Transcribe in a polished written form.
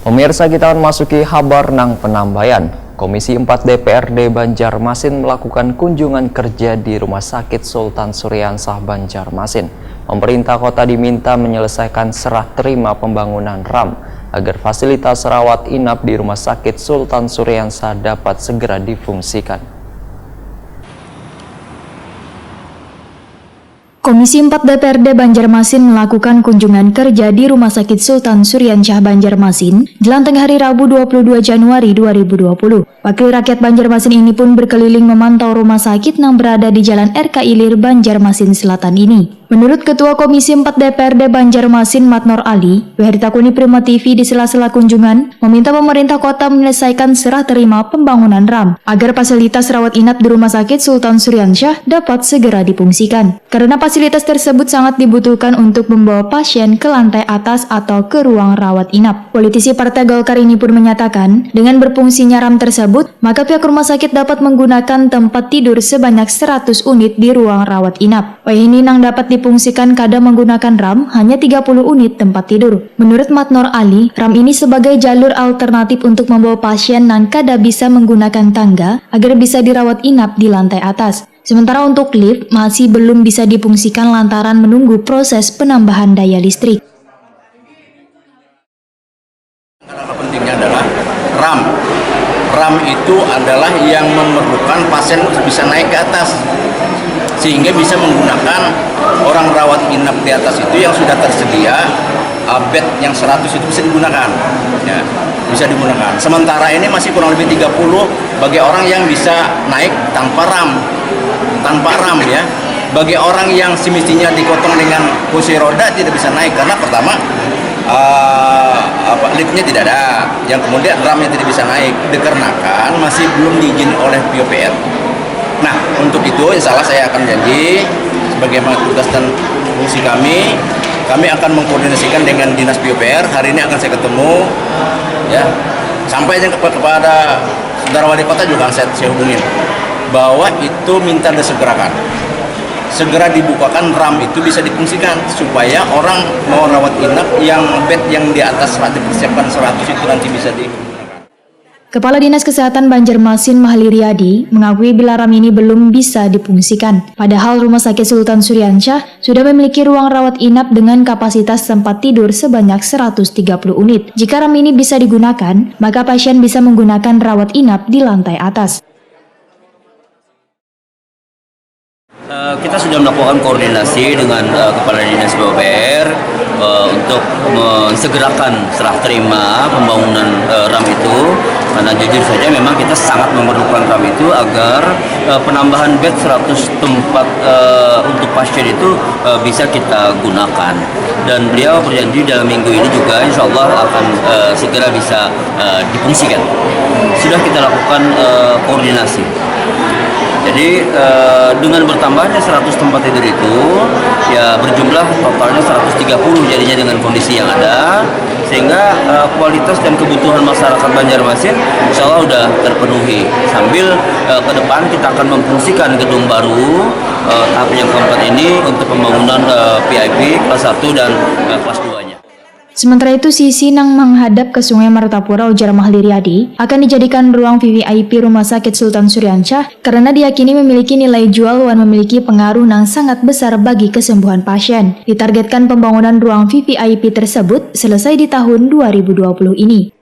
Pemirsa, kita akan masuki kabar nang penambayan. Komisi 4 DPRD Banjarmasin melakukan kunjungan kerja di Rumah Sakit Sultan Suryansah Banjarmasin. Pemerintah kota diminta menyelesaikan serah terima pembangunan RAM agar fasilitas rawat inap di Rumah Sakit Sultan Suryansah dapat segera difungsikan. Komisi 4 DPRD Banjarmasin melakukan kunjungan kerja di Rumah Sakit Sultan Suryansah Banjarmasin jelang hari Rabu 22 Januari 2020. Wakil rakyat Banjarmasin ini pun berkeliling memantau rumah sakit yang berada di Jalan RK Ilir, Banjarmasin Selatan ini. Menurut Ketua Komisi 4 DPRD Banjarmasin Matnor Ali, Waheritakuni Prima TV di sela-sela kunjungan meminta pemerintah kota menyelesaikan serah terima pembangunan RAM agar fasilitas rawat inap di Rumah Sakit Sultan Suryansah dapat segera difungsikan. Karena fasilitas tersebut sangat dibutuhkan untuk membawa pasien ke lantai atas atau ke ruang rawat inap. Politisi Partai Golkar ini pun menyatakan, dengan berfungsinya RAM tersebut, maka pihak rumah sakit dapat menggunakan tempat tidur sebanyak 100 unit di ruang rawat inap. Ini nang dapat difungsikan kadang menggunakan RAM hanya 30 unit tempat tidur. Menurut Matnor Ali, RAM ini sebagai jalur alternatif untuk membawa pasien yang kada bisa menggunakan tangga agar bisa dirawat inap di lantai atas. Sementara untuk lift masih belum bisa difungsikan lantaran menunggu proses penambahan daya listrik. Pentingnya adalah RAM. RAM itu adalah yang memerlukan pasien bisa naik ke atas, sehingga bisa menggunakan orang rawat inap di atas itu yang sudah tersedia, bed yang 100 itu bisa digunakan, ya, bisa digunakan. Sementara ini masih kurang lebih 30 bagi orang yang bisa naik tanpa RAM ya. Bagi orang yang semestinya digotong dengan kursi roda tidak bisa naik karena pertama liftnya tidak ada, yang kemudian RAM-nya tidak bisa naik dikarenakan masih belum diizin oleh PUPR. Nah, untuk itu insya Allah saya akan janji sebagaimana tugas dan fungsi kami akan mengkoordinasikan dengan Dinas PUPR. Hari ini akan saya ketemu, ya, sampai kepada Saudara Wali Kota juga saya hubungin bahwa itu minta disegerakan, segera dibukakan RAM itu bisa difungsikan supaya orang mau rawat inap yang bed yang di atas dipersiapkan 100 itu nanti bisa digunakan. Kepala Dinas Kesehatan Banjarmasin Mahli Riyadi mengakui bila RAM ini belum bisa difungsikan. Padahal Rumah Sakit Sultan Suryansah sudah memiliki ruang rawat inap dengan kapasitas tempat tidur sebanyak 130 unit. Jika RAM ini bisa digunakan, maka pasien bisa menggunakan rawat inap di lantai atas. Kita sudah melakukan koordinasi dengan Kepala Dinas PUPR untuk mensegerakan serah terima pembangunan RAM itu, karena jujur saja memang kita sangat memerlukan RAM itu agar penambahan bed 100 tempat untuk pasien itu bisa kita gunakan. Dan beliau berjanji dalam minggu ini juga insya Allah akan segera bisa difungsikan. Sudah kita lakukan koordinasi. Jadi dengan bertambahnya 100 tempat tidur itu ya berjumlah totalnya 130 jadinya dengan kondisi yang ada, sehingga kualitas dan kebutuhan masyarakat Banjarmasin insya Allah sudah terpenuhi. Sambil ke depan kita akan memfungsikan gedung baru tahap yang keempat ini untuk pembangunan VIP kelas 1 dan kelas 2-nya. Sementara itu, sisi yang menghadap ke Sungai Martapura, ujar Mahli Riyadi, akan dijadikan ruang VVIP Rumah Sakit Sultan Suryansah karena diyakini memiliki nilai jual dan memiliki pengaruh yang sangat besar bagi kesembuhan pasien. Ditargetkan pembangunan ruang VVIP tersebut selesai di tahun 2020 ini.